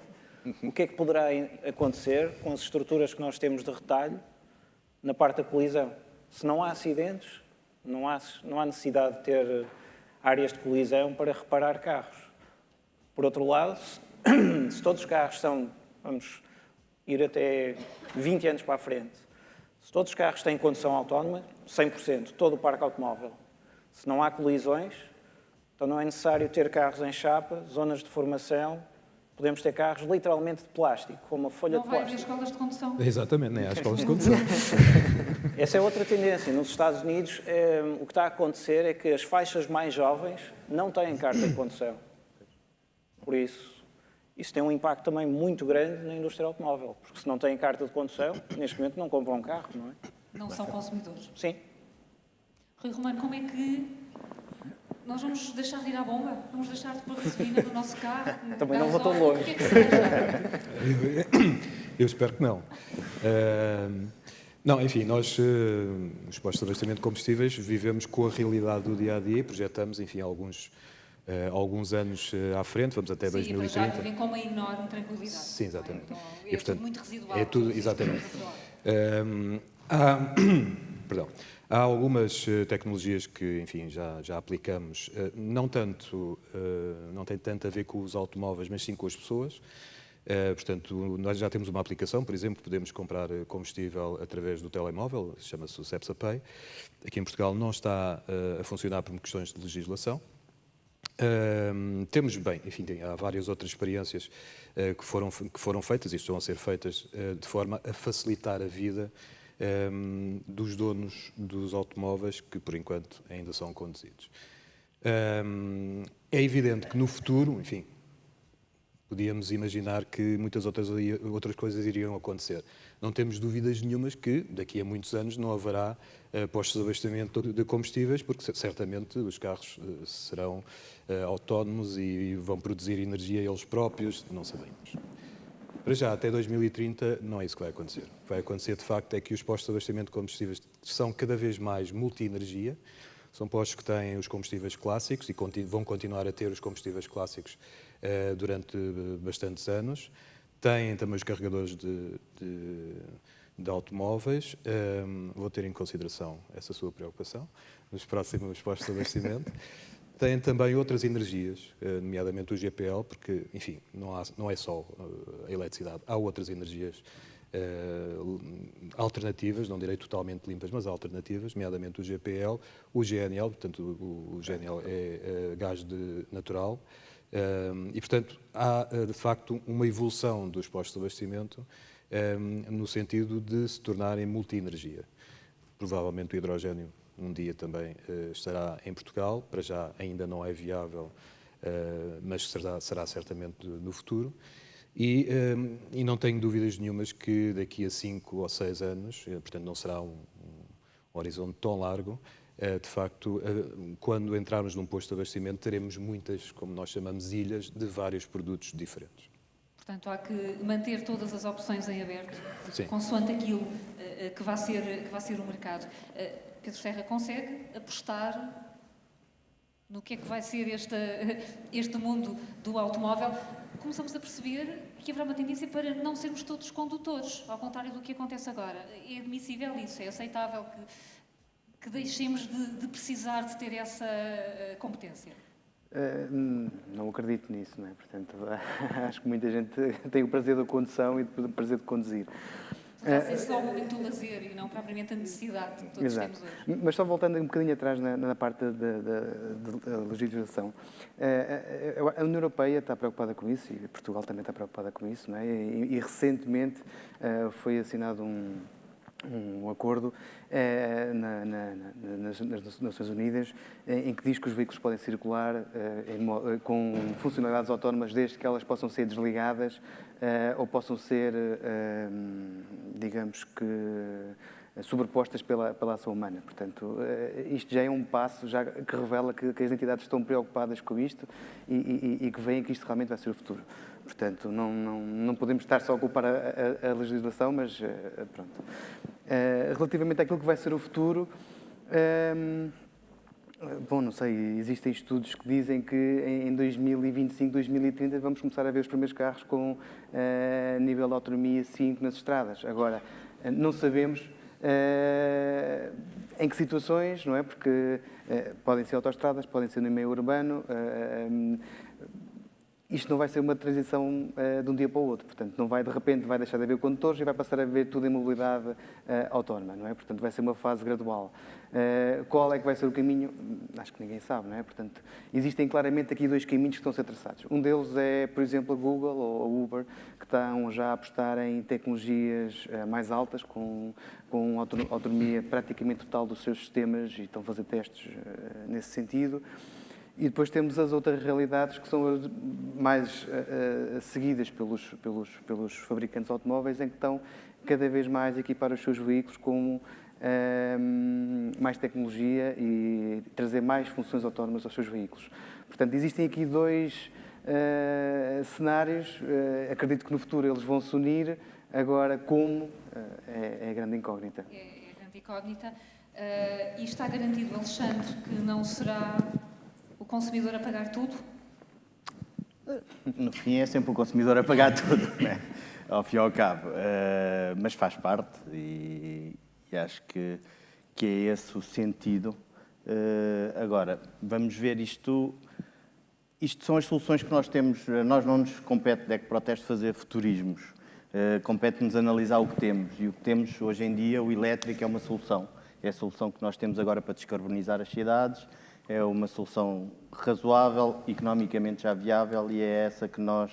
[SPEAKER 5] o que é que poderá acontecer com as estruturas que nós temos de retalho na parte da colisão. Se não há acidentes, não há necessidade de ter áreas de colisão para reparar carros. Por outro lado, se todos os carros são, vamos ir até 20 anos para a frente, se todos os carros têm condução autónoma, 100%, todo o parque automóvel. Se não há colisões, então não é necessário ter carros em chapa, zonas de formação. Podemos ter carros literalmente de plástico, com uma folha
[SPEAKER 1] Não
[SPEAKER 5] de
[SPEAKER 1] vai haver
[SPEAKER 5] plástico.
[SPEAKER 1] escolas de condução.
[SPEAKER 6] Exatamente, nem há escolas de condução.
[SPEAKER 5] Essa é outra tendência. Nos Estados Unidos, o que está a acontecer é que as faixas mais jovens não têm carta de condução. Por isso tem um impacto também muito grande na indústria automóvel, porque se não têm carta de condução, neste momento não compram um carro, não é?
[SPEAKER 1] Não são consumidores.
[SPEAKER 5] Sim.
[SPEAKER 1] Rui Romano, como é que nós vamos deixar de ir à bomba? Vamos deixar de pôr gasolina no nosso carro?
[SPEAKER 5] Também não vou tão
[SPEAKER 1] gasóleo?
[SPEAKER 5] longe.
[SPEAKER 1] O que é que se deixa?
[SPEAKER 6] Eu espero que não. Não, enfim, nós, os postos de abastecimento de combustíveis, vivemos com a realidade do dia-a-dia e projetamos, enfim, alguns anos à frente, vamos até
[SPEAKER 1] Sim,
[SPEAKER 6] 2030.
[SPEAKER 1] já vivem com uma enorme tranquilidade.
[SPEAKER 6] Sim, exatamente.
[SPEAKER 1] Então,
[SPEAKER 6] E,
[SPEAKER 1] é tudo muito residual.
[SPEAKER 6] É tudo, exatamente. Há algumas tecnologias que, enfim, já aplicamos, não tem tanto a ver com os automóveis, mas sim com as pessoas. Portanto, nós já temos uma aplicação, por exemplo, podemos comprar combustível através do telemóvel, chama-se o Cepsa Pay. Aqui em Portugal não está a funcionar por questões de legislação. Temos, bem, enfim, há várias outras experiências que foram feitas e estão a ser feitas de forma a facilitar a vida dos donos dos automóveis que, por enquanto, ainda são conduzidos. É evidente que no futuro, enfim, podíamos imaginar que muitas outras coisas iriam acontecer. Não temos dúvidas nenhumas que daqui a muitos anos não haverá postos de abastecimento de combustíveis, porque certamente os carros serão autónomos e vão produzir energia eles próprios, não sabemos. Para já, até 2030, não é isso que vai acontecer. O que vai acontecer, de facto, é que os postos de abastecimento de combustíveis são cada vez mais multi-energia. São postos que têm os combustíveis clássicos e vão continuar a ter os combustíveis clássicos durante bastantes anos. Têm também os carregadores de automóveis. Vou ter em consideração essa sua preocupação nos próximos postos de abastecimento. Têm também outras energias, nomeadamente o GPL, porque, enfim, não é só a eletricidade, há outras energias alternativas, não direi totalmente limpas, mas alternativas, nomeadamente o GPL, o GNL, portanto o GNL é gás natural, e portanto há de facto uma evolução dos postos de abastecimento no sentido de se tornarem multi-energia. Provavelmente o hidrogénio um dia também estará em Portugal. Para já ainda não é viável, mas será certamente no futuro. E não tenho dúvidas nenhumas que daqui a 5 ou 6 anos, portanto não será um horizonte tão largo, de facto, quando entrarmos num posto de abastecimento, teremos muitas, como nós chamamos, ilhas de vários produtos diferentes.
[SPEAKER 1] Portanto, há que manter todas as opções em aberto,
[SPEAKER 6] Sim.
[SPEAKER 1] consoante aquilo que vai ser o mercado. Pedro Serra consegue apostar no que é que vai ser este mundo do automóvel? Começamos a perceber que haverá uma tendência para não sermos todos condutores, ao contrário do que acontece agora. É admissível isso, é aceitável que deixemos de precisar de ter essa competência.
[SPEAKER 7] Não acredito nisso, não é? Portanto, acho que muita gente tem o prazer da condução e o prazer de conduzir.
[SPEAKER 1] Vai ser só o momento do lazer e não propriamente a necessidade que todos
[SPEAKER 7] Exato.
[SPEAKER 1] temos hoje.
[SPEAKER 7] Mas só voltando um bocadinho atrás na parte da legislação, a União Europeia está preocupada com isso e Portugal também está preocupada com isso, não é? E recentemente foi assinado um acordo nas Nações Unidas em que diz que os veículos podem circular com funcionalidades autónomas desde que elas possam ser desligadas ou possam ser, digamos que, sobrepostas pela ação humana. Portanto, isto já é um passo já que revela que as entidades estão preocupadas com isto e que veem que isto realmente vai ser o futuro. Portanto, não podemos estar só a culpar a legislação, mas pronto. Relativamente àquilo que vai ser o futuro, bom, não sei, existem estudos que dizem que em 2025, 2030 vamos começar a ver os primeiros carros com nível de autonomia 5 nas estradas. Agora, não sabemos em que situações, não é? Porque podem ser autoestradas, podem ser no meio urbano. Isto não vai ser uma transição de um dia para o outro. Portanto, não vai, de repente, vai deixar de haver condutores e vai passar a haver tudo em mobilidade autónoma, não é? Portanto, vai ser uma fase gradual. Qual é que vai ser o caminho? Acho que ninguém sabe, não é? Portanto, existem claramente aqui dois caminhos que estão a ser traçados. Um deles é, por exemplo, a Google ou a Uber, que estão já a apostar em tecnologias mais altas, com autonomia praticamente total dos seus sistemas e estão a fazer testes nesse sentido. E depois temos as outras realidades que são as mais seguidas pelos fabricantes automóveis, em que estão cada vez mais a equipar os seus veículos com mais tecnologia e trazer mais funções autónomas aos seus veículos. Portanto, existem aqui dois cenários. Acredito que no futuro eles vão se unir. Agora, como é a grande incógnita.
[SPEAKER 1] É a grande incógnita. E está garantido, Alexandre, que não será o consumidor a pagar tudo?
[SPEAKER 2] No fim é sempre o consumidor a pagar tudo, né? Ao fim e ao cabo. Mas faz parte e acho que é esse o sentido. Agora, vamos ver isto. Isto são as soluções que nós temos. Nós não nos compete, DEC Proteste, fazer futurismos. Compete-nos analisar o que temos. E o que temos hoje em dia, o elétrico é uma solução. É a solução que nós temos agora para descarbonizar as cidades. É uma solução razoável, economicamente já viável e é essa que nós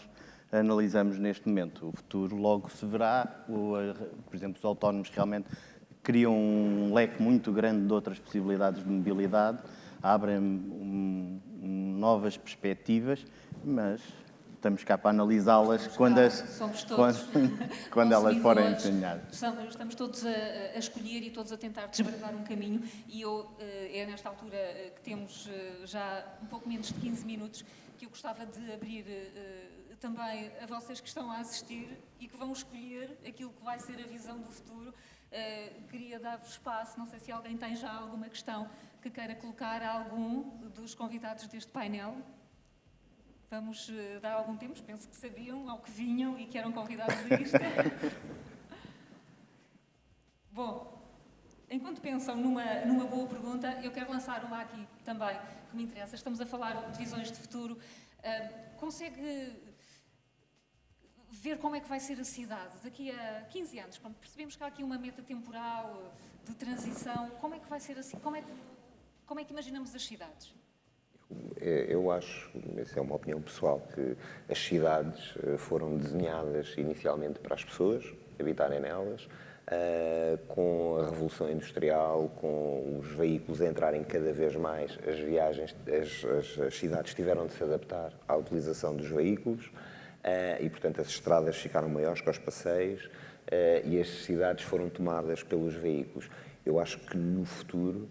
[SPEAKER 2] analisamos neste momento. O futuro logo se verá. Por exemplo, os autónomos realmente criam um leque muito grande de outras possibilidades de mobilidade, abrem novas perspectivas, mas estamos cá para analisá-las quando elas forem desenhadas.
[SPEAKER 1] Estamos todos a escolher e todos a tentar desbravar um caminho e é nesta altura que temos já um pouco menos de 15 minutos que eu gostava de abrir também a vocês que estão a assistir e que vão escolher aquilo que vai ser a visão do futuro. Queria dar-vos espaço, não sei se alguém tem já alguma questão que queira colocar a algum dos convidados deste painel. Vamos dar algum tempo, penso que sabiam ao que vinham e que eram convidados a isto. Bom, enquanto pensam numa boa pergunta, eu quero lançar uma aqui também, que me interessa. Estamos a falar de visões de futuro. Consegue ver como é que vai ser a cidade daqui a 15 anos? Quando percebemos que há aqui uma meta temporal de transição, como é que vai ser assim? Como é que imaginamos as cidades?
[SPEAKER 3] Eu acho, essa é uma opinião pessoal, que as cidades foram desenhadas inicialmente para as pessoas habitarem nelas, Com a revolução industrial, com os veículos entrarem cada vez mais, as viagens, as cidades tiveram de se adaptar à utilização dos veículos e, portanto, as estradas ficaram maiores que os passeios e as cidades foram tomadas pelos veículos. Eu acho que no futuro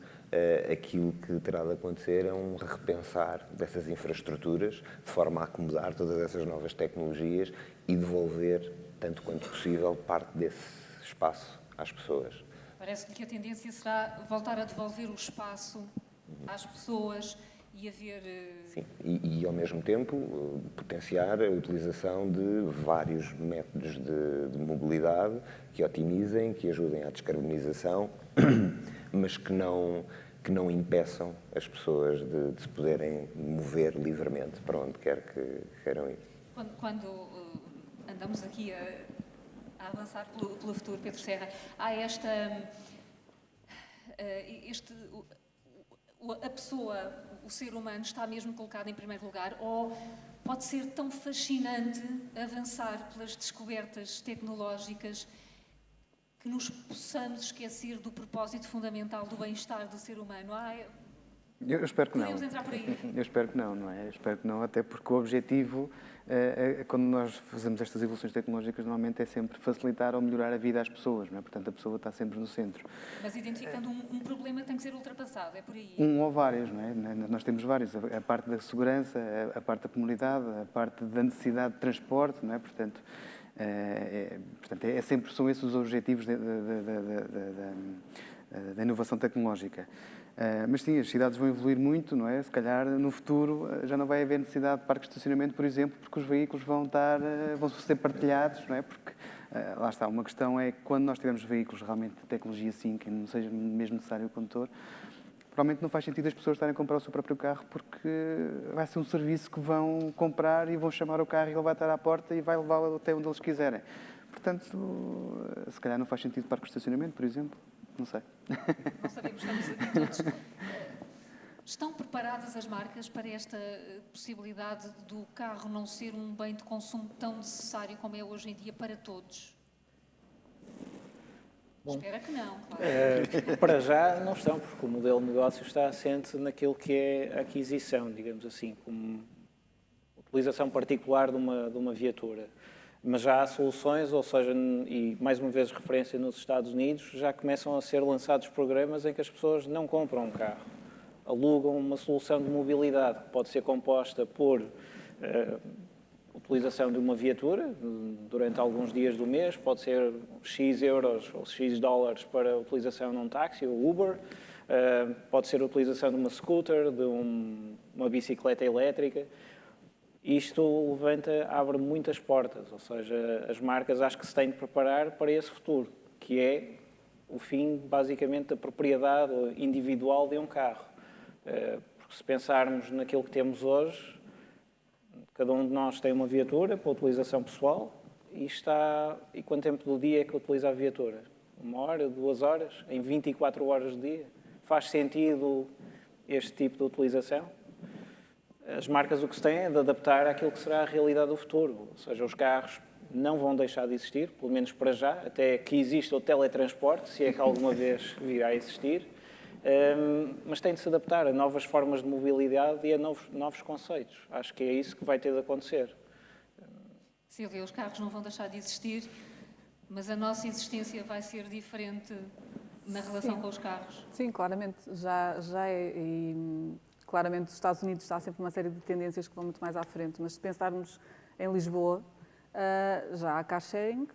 [SPEAKER 3] aquilo que terá de acontecer é um repensar dessas infraestruturas de forma a acomodar todas essas novas tecnologias e devolver, tanto quanto possível, parte desse espaço às pessoas.
[SPEAKER 1] Parece-me que a tendência será voltar a devolver o espaço às pessoas e haver...
[SPEAKER 3] Sim, e ao mesmo tempo potenciar a utilização de vários métodos de mobilidade que otimizem, que ajudem à descarbonização, mas que não impeçam as pessoas de se poderem mover livremente para onde quer que queiram ir.
[SPEAKER 1] Quando andamos aqui a avançar pelo futuro, Pedro Serra, há a pessoa, o ser humano, está mesmo colocado em primeiro lugar, ou pode ser tão fascinante avançar pelas descobertas tecnológicas que nos possamos esquecer do propósito fundamental do bem-estar do ser humano?
[SPEAKER 7] Eu espero que não.
[SPEAKER 1] Podemos entrar por aí?
[SPEAKER 7] Eu espero que não, não é? Eu espero que não, até porque o objetivo, quando nós fazemos estas evoluções tecnológicas, normalmente é sempre facilitar ou melhorar a vida às pessoas, não é? Portanto, a pessoa está sempre no centro.
[SPEAKER 1] Mas identificando um problema que tem que ser ultrapassado, é por aí?
[SPEAKER 7] Um ou vários, não é? Nós temos vários. A parte da segurança, a parte da comunidade, a parte da necessidade de transporte, não é? Portanto, são esses os objetivos da inovação tecnológica. Mas sim, as cidades vão evoluir muito, não é? Se calhar no futuro já não vai haver necessidade de parque de estacionamento, por exemplo, porque os veículos vão ser partilhados, não é? Porque lá está, uma questão é que quando nós tivermos veículos realmente de tecnologia 5, que não seja mesmo necessário o condutor, provavelmente não faz sentido as pessoas estarem a comprar o seu próprio carro, porque vai ser um serviço que vão comprar e vão chamar o carro e ele vai estar à porta e vai levá-lo até onde eles quiserem. Portanto, se calhar não faz sentido parque de estacionamento, por exemplo. Não sei.
[SPEAKER 1] Não sabemos, estamos aqui todos. Estão preparadas as marcas para esta possibilidade do carro não ser um bem de consumo tão necessário como é hoje em dia para todos? Bom, espero que não, claro.
[SPEAKER 5] Para já não estão, porque o modelo de negócio está assente naquilo que é a aquisição, digamos assim, como utilização particular de uma viatura. Mas já há soluções, ou seja, e mais uma vez referência nos Estados Unidos, já começam a ser lançados programas em que as pessoas não compram um carro, alugam uma solução de mobilidade que pode ser composta por utilização de uma viatura durante alguns dias do mês, pode ser X euros ou X dólares para a utilização num táxi ou Uber, pode ser a utilização de uma scooter, de uma bicicleta elétrica. Isto abre muitas portas, ou seja, as marcas acho que se têm de preparar para esse futuro, que é o fim, basicamente, da propriedade individual de um carro. Porque se pensarmos naquilo que temos hoje, cada um de nós tem uma viatura para utilização pessoal e quanto tempo do dia é que utiliza a viatura? 1 hora, 2 horas? Em 24 horas do dia? Faz sentido este tipo de utilização? As marcas o que se têm é de adaptar àquilo que será a realidade do futuro. Ou seja, os carros não vão deixar de existir, pelo menos para já, até que exista o teletransporte, se é que alguma vez virá a existir, mas têm de se adaptar a novas formas de mobilidade e a novos conceitos. Acho que é isso que vai ter de acontecer.
[SPEAKER 1] Silvia, os carros não vão deixar de existir, mas a nossa existência vai ser diferente na relação com os carros.
[SPEAKER 4] Sim, claramente. Já é. Claramente, os Estados Unidos está sempre uma série de tendências que vão muito mais à frente, mas se pensarmos em Lisboa, já há car sharing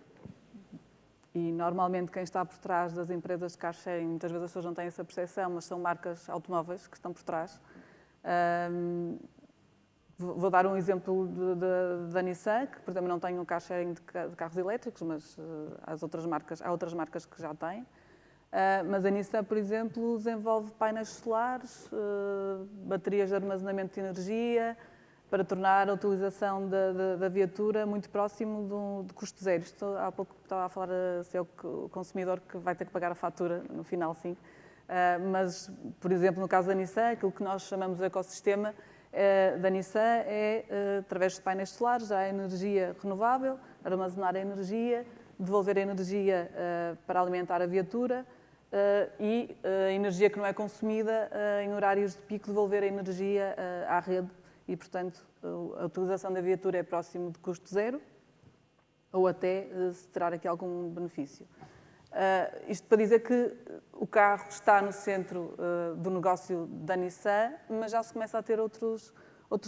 [SPEAKER 4] e normalmente quem está por trás das empresas de car sharing, muitas vezes as pessoas não têm essa percepção, mas são marcas automóveis que estão por trás. Vou dar um exemplo da Nissan, que por exemplo não tem um car sharing de carros elétricos, mas há outras marcas que já têm. Mas a Nissan, por exemplo, desenvolve painéis solares, baterias de armazenamento de energia, para tornar a utilização da viatura muito próximo de custo zero. Há pouco estava a falar se é o consumidor que vai ter que pagar a fatura, no final sim. Mas, por exemplo, no caso da Nissan, aquilo que nós chamamos de ecossistema da Nissan é, através de painéis solares, já há energia renovável, armazenar a energia, devolver a energia para alimentar a viatura e a energia que não é consumida em horários de pico devolver a energia à rede e, portanto, a utilização da viatura é próximo de custo zero ou até se terá aqui algum benefício. Isto para dizer que o carro está no centro do negócio da Nissan, mas já se começa a ter outros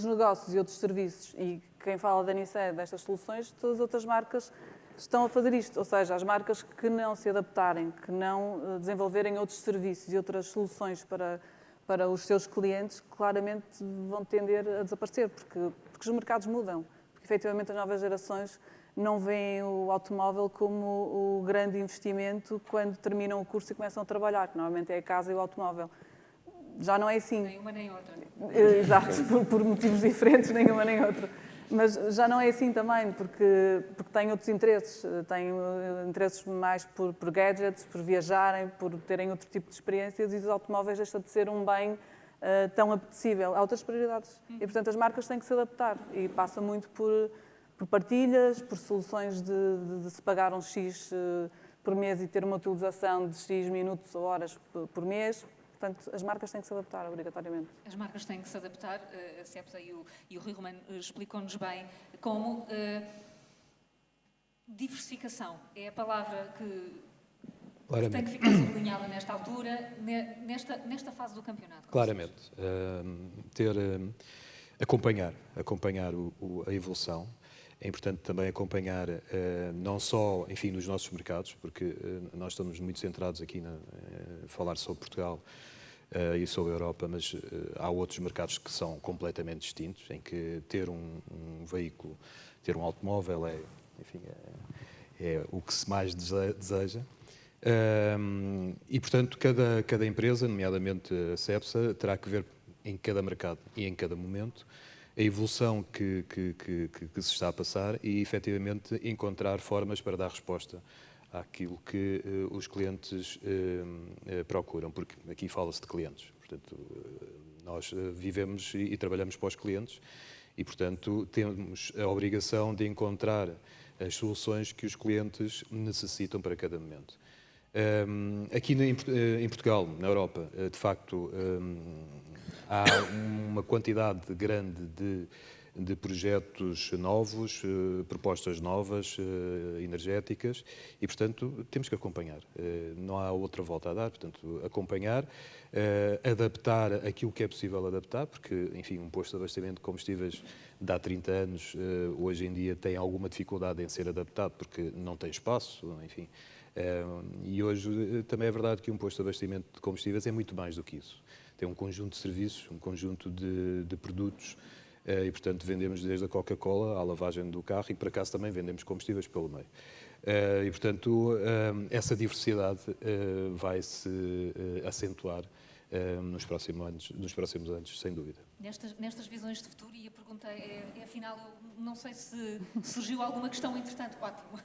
[SPEAKER 4] negócios e outros serviços. E quem fala da Nissan, destas soluções, todas as outras marcas estão a fazer isto. Ou seja, as marcas que não se adaptarem, que não desenvolverem outros serviços e outras soluções para os seus clientes, claramente vão tender a desaparecer, porque os mercados mudam. Porque, efetivamente, as novas gerações não veem o automóvel como o grande investimento quando terminam o curso e começam a trabalhar, que normalmente é a casa e o automóvel. Já não é assim.
[SPEAKER 1] Nem uma nem outra.
[SPEAKER 4] Exato, por motivos diferentes, nem uma nem outra. Mas já não é assim também, porque têm outros interesses. Têm interesses mais por gadgets, por viajarem, por terem outro tipo de experiências e os automóveis deixam de ser um bem tão apetecível. Há outras prioridades. E, portanto, as marcas têm que se adaptar e passa muito por partilhas, por soluções de se pagar um X por mês e ter uma utilização de X minutos ou horas por mês. Portanto, as marcas têm que se adaptar, obrigatoriamente.
[SPEAKER 1] As marcas têm que se adaptar, a Cepsa e o Rui Romano explicou-nos bem como diversificação é a palavra que tem que ficar sublinhada nesta altura, nesta fase do campeonato.
[SPEAKER 6] Claramente. Acompanhar a evolução. É importante também acompanhar não só, enfim, nos nossos mercados, porque nós estamos muito centrados aqui a falar sobre Portugal e sobre a Europa, mas há outros mercados que são completamente distintos, em que ter um veículo, ter um automóvel é o que se mais deseja. E, portanto, cada empresa, nomeadamente a Cepsa, terá que ver em cada mercado e em cada momento a evolução que se está a passar e, efetivamente, encontrar formas para dar resposta àquilo que os clientes procuram, porque aqui fala-se de clientes. Portanto, nós vivemos e trabalhamos para os clientes e, portanto, temos a obrigação de encontrar as soluções que os clientes necessitam para cada momento. Aqui em Portugal, na Europa, de facto, há uma quantidade grande de projetos novos, propostas novas, energéticas, e, portanto, temos que acompanhar. Não há outra volta a dar, portanto, acompanhar, adaptar aquilo que é possível adaptar, porque, enfim, um posto de abastecimento de combustíveis de há 30 anos, hoje em dia tem alguma dificuldade em ser adaptado, porque não tem espaço, enfim. E hoje também é verdade que um posto de abastecimento de combustíveis é muito mais do que isso. Tem um conjunto de serviços, um conjunto de produtos e, portanto, vendemos desde a Coca-Cola à lavagem do carro e, por acaso, também vendemos combustíveis pelo meio. E, portanto, essa diversidade vai-se acentuar nos próximos anos, sem dúvida.
[SPEAKER 1] Nestas visões de futuro, e a pergunta afinal, eu não sei se surgiu alguma questão entretanto. Ótimo.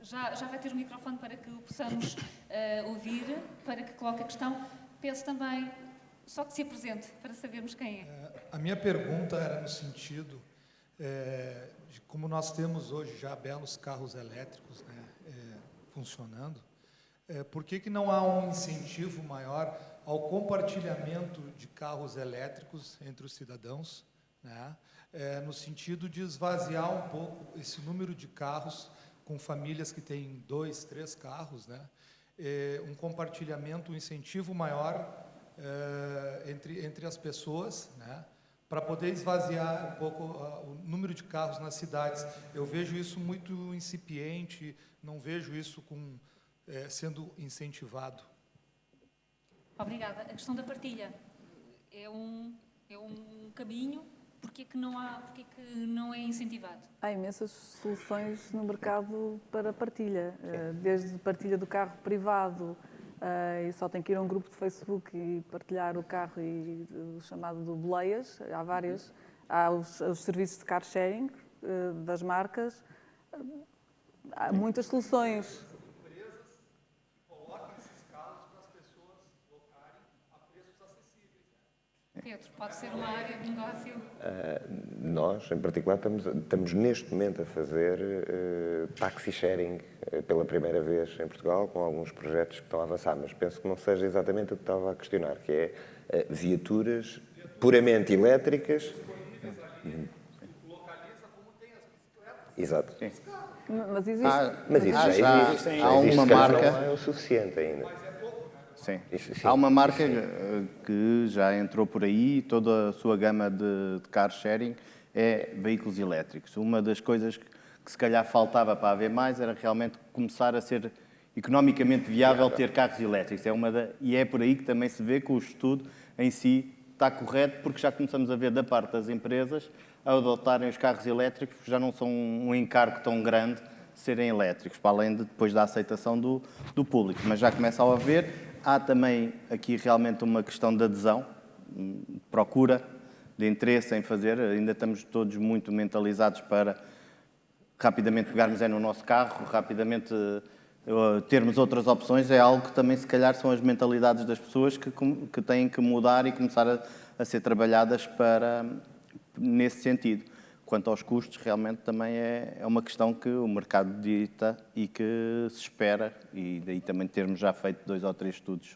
[SPEAKER 1] Já vai ter o microfone para que o possamos ouvir, para que coloque a questão. Peço também só que se apresente, para sabermos quem é.
[SPEAKER 8] A minha pergunta era no sentido de como nós temos hoje já belos carros elétricos, né, funcionando, por que não há um incentivo maior ao compartilhamento de carros elétricos entre os cidadãos, né, no sentido de esvaziar um pouco esse número de carros com famílias que têm 2, 3 carros, né, um compartilhamento, um incentivo maior entre as pessoas, né, para poder esvaziar um pouco o número de carros nas cidades. Eu vejo isso muito incipiente, não vejo isso sendo incentivado.
[SPEAKER 1] Obrigada. A questão da partilha é um caminho. Porquê que não é incentivado?
[SPEAKER 4] Há imensas soluções no mercado para partilha, desde partilha do carro privado, e só tem que ir a um grupo de Facebook e partilhar o carro, e o chamado de boleias. Há várias. Há os serviços de car sharing das marcas. Há muitas soluções.
[SPEAKER 8] As empresas colocam esses carros para as pessoas locarem a preços acessíveis.
[SPEAKER 1] Pedro, pode ser uma área de negócio?
[SPEAKER 3] Nós, em particular, estamos neste momento a fazer taxi sharing pela primeira vez em Portugal, com alguns projetos que estão a avançar, mas penso que não seja exatamente o que estava a questionar, que é viaturas puramente elétricas. Exato.
[SPEAKER 4] Mas existe.
[SPEAKER 3] Mas isso
[SPEAKER 2] já
[SPEAKER 3] existe.
[SPEAKER 2] há
[SPEAKER 3] Já
[SPEAKER 2] uma
[SPEAKER 3] existe, se calhar
[SPEAKER 2] marca-
[SPEAKER 3] não é o suficiente ainda.
[SPEAKER 2] Sim.
[SPEAKER 3] Isso, sim.
[SPEAKER 2] Há uma marca que já entrou por aí, toda a sua gama de car sharing é veículos elétricos. Uma das coisas que se calhar faltava para haver mais era realmente começar a ser economicamente viável ter carros elétricos. E é por aí que também se vê que o estudo em si está correto, porque já começamos a ver da parte das empresas a adotarem os carros elétricos, porque já não são um encargo tão grande de serem elétricos, para além de depois da aceitação do público. Mas já começa a haver. Há também aqui realmente uma questão de adesão, de procura, de interesse em fazer. Ainda estamos todos muito mentalizados para rapidamente pegarmos no nosso carro, rapidamente termos outras opções. É algo que também, se calhar, são as mentalidades das pessoas que têm que mudar e começar a ser trabalhadas nesse sentido. Quanto aos custos, realmente também é uma questão que o mercado dita e que se espera, e daí também termos já feito 2 ou 3 estudos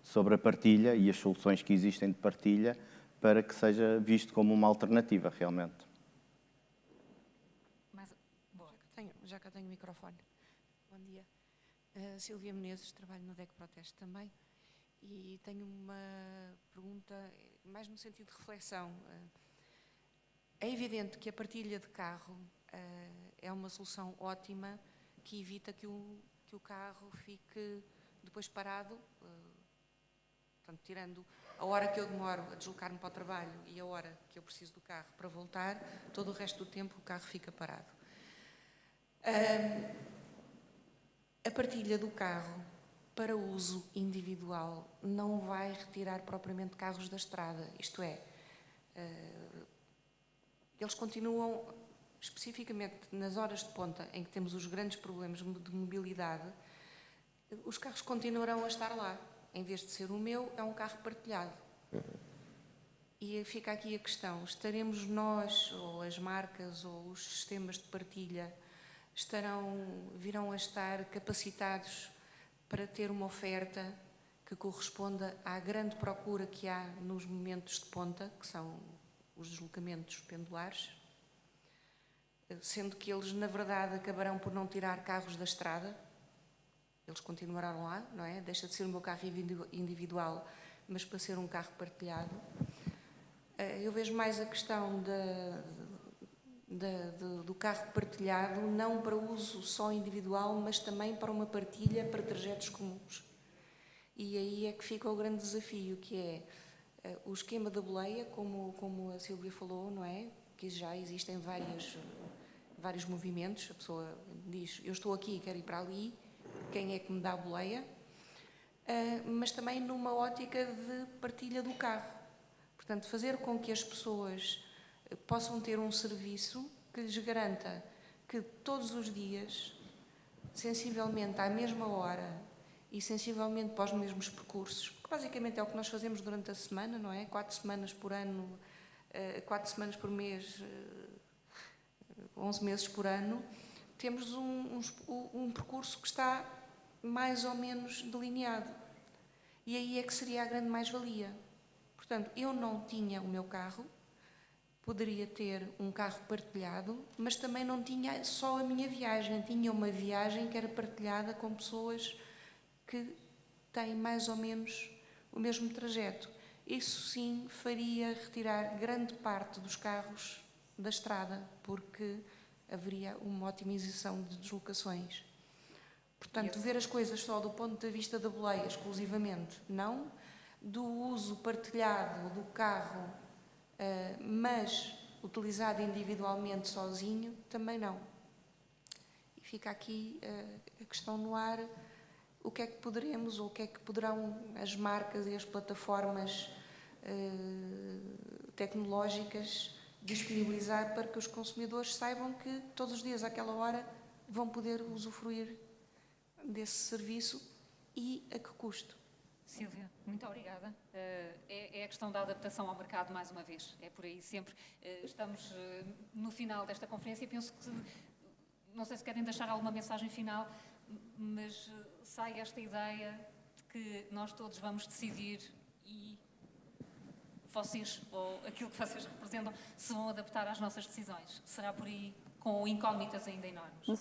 [SPEAKER 2] sobre a partilha e as soluções que existem de partilha para que seja visto como uma alternativa, realmente.
[SPEAKER 9] Já que eu tenho o microfone. Bom dia. Silvia Menezes, trabalho no DEC Proteste também, e tenho uma pergunta mais no sentido de reflexão. É evidente que a partilha de carro é uma solução ótima que evita que o carro fique depois parado, portanto, tirando a hora que eu demoro a deslocar-me para o trabalho e a hora que eu preciso do carro para voltar, todo o resto do tempo o carro fica parado. A partilha do carro para uso individual não vai retirar propriamente carros da estrada, isto é, eles continuam, especificamente nas horas de ponta, em que temos os grandes problemas de mobilidade, os carros continuarão a estar lá. Em vez de ser o meu, é um carro partilhado. E fica aqui a questão, estaremos nós, ou as marcas, ou os sistemas de partilha, virão a estar capacitados para ter uma oferta que corresponda à grande procura que há nos momentos de ponta, que são os deslocamentos pendulares, sendo que eles, na verdade, acabarão por não tirar carros da estrada. Eles continuarão lá, não é? Deixa de ser o meu carro individual, mas para ser um carro partilhado. Eu vejo mais a questão do carro partilhado, não para uso só individual, mas também para uma partilha para trajetos comuns. E aí é que fica o grande desafio, que é o esquema da boleia, como a Silvia falou, não é? Que já existem vários movimentos. A pessoa diz, eu estou aqui, quero ir para ali, quem é que me dá a boleia? Mas também numa ótica de partilha do carro. Portanto, fazer com que as pessoas possam ter um serviço que lhes garanta que todos os dias, sensivelmente à mesma hora e sensivelmente para os mesmos percursos, que basicamente é o que nós fazemos durante a semana, não é? 4 semanas por ano, 4 semanas por mês, 11 meses por ano, temos um percurso que está mais ou menos delineado. E aí é que seria a grande mais-valia. Portanto, eu não tinha o meu carro, poderia ter um carro partilhado, mas também não tinha só a minha viagem, tinha uma viagem que era partilhada com pessoas que têm mais ou menos o mesmo trajeto. Isso sim faria retirar grande parte dos carros da estrada, porque haveria uma otimização de deslocações. Portanto, ver as coisas só do ponto de vista da boleia, exclusivamente, não. Do uso partilhado do carro, mas utilizado individualmente sozinho, também não. E fica aqui a questão no ar, o que é que poderemos, ou o que é que poderão as marcas e as plataformas tecnológicas disponibilizar para que os consumidores saibam que todos os dias, àquela hora, vão poder usufruir desse serviço e a que custo.
[SPEAKER 1] Sílvia, muito obrigada. É a questão da adaptação ao mercado, mais uma vez. É por aí sempre. Estamos no final desta conferência e penso que, não sei se querem deixar alguma mensagem final, mas sai esta ideia de que nós todos vamos decidir e vocês, ou aquilo que vocês representam, se vão adaptar às nossas decisões. Será por aí, com incógnitas ainda enormes.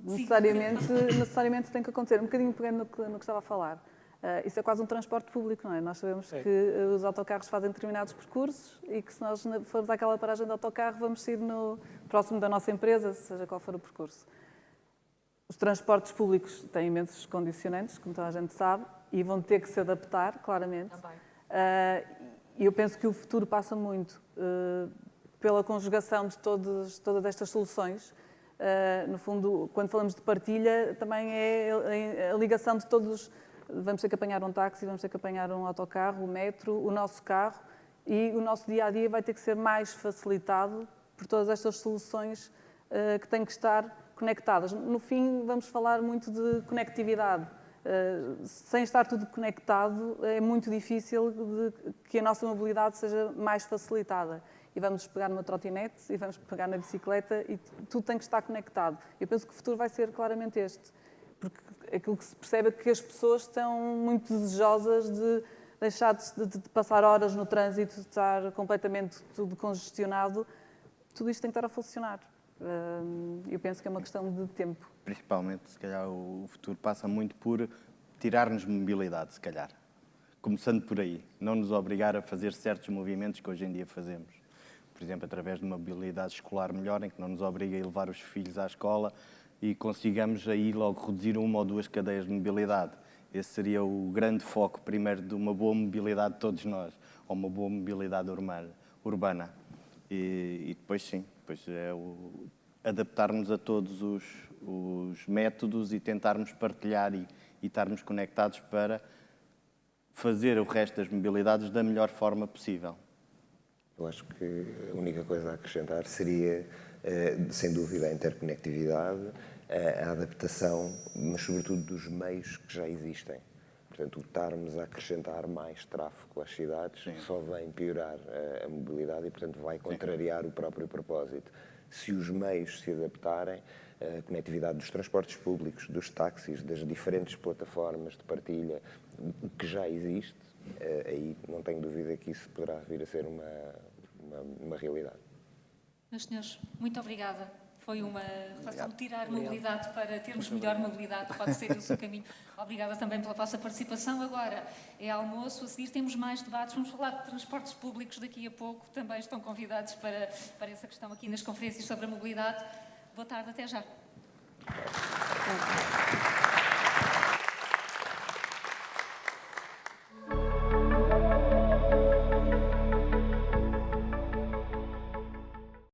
[SPEAKER 4] Necessariamente tem que acontecer. Um bocadinho pegando no que estava a falar. Isso é quase um transporte público, não é? Nós sabemos que os autocarros fazem determinados percursos e que se nós formos àquela paragem de autocarro, vamos sair próximo da nossa empresa, seja qual for o percurso. Os transportes públicos têm imensos condicionantes, como toda a gente sabe, e vão ter que se adaptar, claramente. E eu penso que o futuro passa muito pela conjugação de todas estas soluções. No fundo, quando falamos de partilha, também é a ligação de todos. Vamos ter que apanhar um táxi, vamos ter que apanhar um autocarro, o metro, o nosso carro, e o nosso dia-a-dia vai ter que ser mais facilitado por todas estas soluções que têm que estar conectadas. No fim, vamos falar muito de conectividade. Sem estar tudo conectado, é muito difícil que a nossa mobilidade seja mais facilitada. E vamos pegar numa trotinete, e vamos pegar na bicicleta, e tudo tem que estar conectado. Eu penso que o futuro vai ser claramente este. Porque aquilo que se percebe é que as pessoas estão muito desejosas de deixar de passar horas no trânsito, de estar completamente tudo congestionado. Tudo isto tem que estar a funcionar. Eu penso que é uma questão de tempo.
[SPEAKER 2] Principalmente, se calhar, o futuro passa muito por tirar-nos mobilidade, se calhar. Começando por aí. Não nos obrigar a fazer certos movimentos que hoje em dia fazemos. Por exemplo, através de uma mobilidade escolar melhor, em que não nos obriga a levar os filhos à escola e consigamos aí logo reduzir uma ou duas cadeias de mobilidade. Esse seria o grande foco, primeiro, de uma boa mobilidade de todos nós, ou uma boa mobilidade urbana. E depois, sim, depois é adaptarmos a todos os métodos e tentarmos partilhar e estarmos conectados para fazer o resto das mobilidades da melhor forma possível.
[SPEAKER 3] Eu acho que a única coisa a acrescentar seria, sem dúvida, a interconectividade, a adaptação, mas sobretudo dos meios que já existem. Portanto, o estarmos a acrescentar mais tráfego às cidades só vem piorar a mobilidade e, portanto, vai contrariar o próprio propósito. Se os meios se adaptarem, a conectividade dos transportes públicos, dos táxis, das diferentes plataformas de partilha, o que já existe, aí não tenho dúvida que isso poderá vir a ser uma realidade.
[SPEAKER 1] Meus senhores, muito obrigada. Foi uma relação de tirar mobilidade para termos melhor mobilidade, pode ser esse o caminho. Obrigada também pela vossa participação. Agora é almoço, a seguir temos mais debates, vamos falar de transportes públicos daqui a pouco, também estão convidados para essa questão aqui nas conferências sobre a mobilidade. Boa tarde, até já.